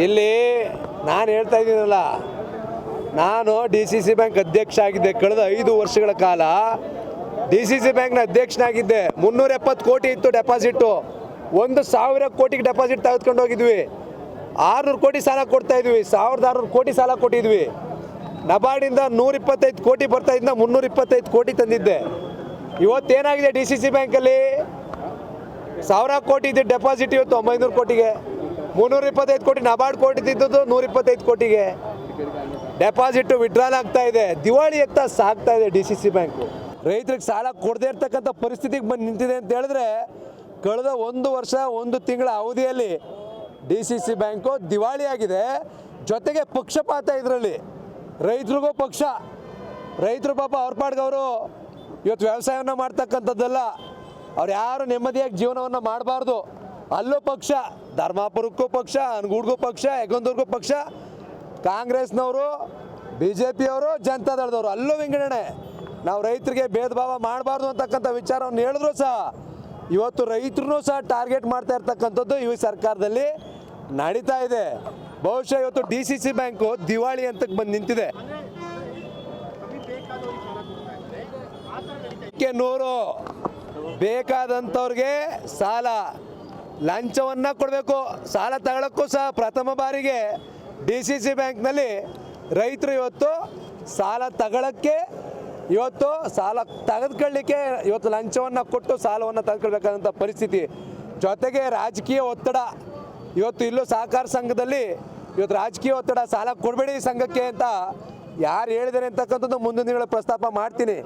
ಇಲ್ಲಿ ನಾನು ಹೇಳ್ತಾ ಇದ್ದೀನಲ್ಲ, ನಾನು DCC ಬ್ಯಾಂಕ್ ಅಧ್ಯಕ್ಷ ಆಗಿದ್ದೆ. ಕಳೆದ 5 ವರ್ಷಗಳ ಕಾಲ DCC ಬ್ಯಾಂಕ್ನ ಅಧ್ಯಕ್ಷನಾಗಿದ್ದೆ. 370 ಕೋಟಿ ಇತ್ತು ಡೆಪಾಸಿಟ್ಟು. 1,000 ಕೋಟಿಗೆ ಡೆಪಾಸಿಟ್ ತೆಗೆದುಕೊಂಡು ಹೋಗಿದ್ವಿ. 600 ಕೋಟಿ ಸಾಲ ಕೊಡ್ತಾ ಇದ್ವಿ. 1,600 ಕೋಟಿ ಸಾಲ ಕೊಟ್ಟಿದ್ವಿ. ನಬಾರ್ಡಿಂದ 125 ಕೋಟಿ ಬರ್ತಾ ಇದ್ದ 325 ಕೋಟಿ ತಂದಿದ್ದೆ. ಇವತ್ತೇನಾಗಿದೆ DCC ಬ್ಯಾಂಕಲ್ಲಿ? 1,000 ಕೋಟಿ ಇದ್ದ ಡೆಪಾಸಿಟ್ ಇವತ್ತು 900 ಕೋಟಿಗೆ. 325 ಕೋಟಿ ನಬಾರ್ಡ್ ಕೊಟ್ಟಿದ್ದು 125 ಕೋಟಿಗೆ ಡೆಪಾಸಿಟ್ ವಿಡ್ರಾಲ್ ಆಗ್ತಾ ಇದೆ. ದಿವಾಳಿ ಆಗ್ತಾ ಸಾಗ್ತಾ ಇದೆ DCC ಬ್ಯಾಂಕು. ರೈತರಿಗೆ ಸಾಲ ಕೊಡದೇ ಇರ್ತಕ್ಕಂಥ ಪರಿಸ್ಥಿತಿಗೆ ಬಂದು ನಿಂತಿದೆ ಅಂತ ಹೇಳಿದ್ರೆ, ಕಳೆದ 1 ವರ್ಷ 1 ತಿಂಗಳ ಅವಧಿಯಲ್ಲಿ DCC ಬ್ಯಾಂಕು ದಿವಾಳಿ ಆಗಿದೆ. ಜೊತೆಗೆ ಪಕ್ಷಪಾತ ಇದರಲ್ಲಿ. ರೈತರಿಗೂ ಪಕ್ಷ, ರೈತರು ಪಾಪ ಅವ್ರ ಪಾಡ್ಗೆ ಅವರು ಇವತ್ತು ವ್ಯವಸಾಯವನ್ನು ಮಾಡ್ತಕ್ಕಂಥದ್ದಲ್ಲ. ಅವ್ರು ಯಾರು ನೆಮ್ಮದಿಯಾಗಿ ಜೀವನವನ್ನು ಮಾಡಬಾರ್ದು. ಅಲ್ಲೂ ಪಕ್ಷ, ಧರ್ಮಾಪುರಕ್ಕೂ ಪಕ್ಷ, ಅನಗೂಡ್ಗೂ ಪಕ್ಷ, ಹೆಗ್ಗೊಂದೂರ್ಗೂ ಪಕ್ಷ, ಕಾಂಗ್ರೆಸ್ನವರು, BJPಯವರು, ಜನತಾದಳದವರು, ಅಲ್ಲೂ ವಿಂಗಡಣೆ. ನಾವು ರೈತರಿಗೆ ಭೇದ ಭಾವ ಮಾಡಬಾರ್ದು ಅಂತಕ್ಕಂಥ ವಿಚಾರವನ್ನು ಹೇಳಿದ್ರು ಸಹ ಇವತ್ತು ರೈತರು ಸಹ ಟಾರ್ಗೆಟ್ ಮಾಡ್ತಾ ಇರ್ತಕ್ಕಂಥದ್ದು ಈ ಸರ್ಕಾರದಲ್ಲಿ ನಡೀತಾ ಇದೆ. ಬಹುಶಃ ಇವತ್ತು DCC ಬ್ಯಾಂಕು ದಿವಾಳಿ ಅಂತ ಬಂದು ನಿಂತಿದೆ. 100 ಬೇಕಾದಂಥವ್ರಿಗೆ ಸಾಲ, ಲಂಚವನ್ನು ಕೊಡಬೇಕು. ಸಾಲ ತಗೊಳ್ಳೋಕ್ಕೂ ಸಹ ಪ್ರಥಮ ಬಾರಿಗೆ DCC ಬ್ಯಾಂಕ್ನಲ್ಲಿ ರೈತರು ಇವತ್ತು ಸಾಲ ತಗೊಳ್ಳೋಕ್ಕೆ, ಇವತ್ತು ಸಾಲ ತೆಗೆದುಕೊಳ್ಳಿಕ್ಕೆ ಇವತ್ತು ಲಂಚವನ್ನು ಕೊಟ್ಟು ಸಾಲವನ್ನು ತೆಗೆದುಕೊಳ್ಬೇಕಾದಂಥ ಪರಿಸ್ಥಿತಿ. ಜೊತೆಗೆ ರಾಜಕೀಯ ಒತ್ತಡ. ಇವತ್ತು ಇಲ್ಲೂ ಸಹಕಾರ ಸಂಘದಲ್ಲಿ ಇವತ್ತು ರಾಜಕೀಯ ಒತ್ತಡ, ಸಾಲ ಕೊಡಬೇಡಿ ಸಂಘಕ್ಕೆ ಅಂತ ಯಾರು ಹೇಳಿದ್ದಾರೆ ಅಂತಕ್ಕಂಥದ್ದು ಮುಂದಿನ ದಿನಗಳ ಪ್ರಸ್ತಾಪ ಮಾಡ್ತೀನಿ.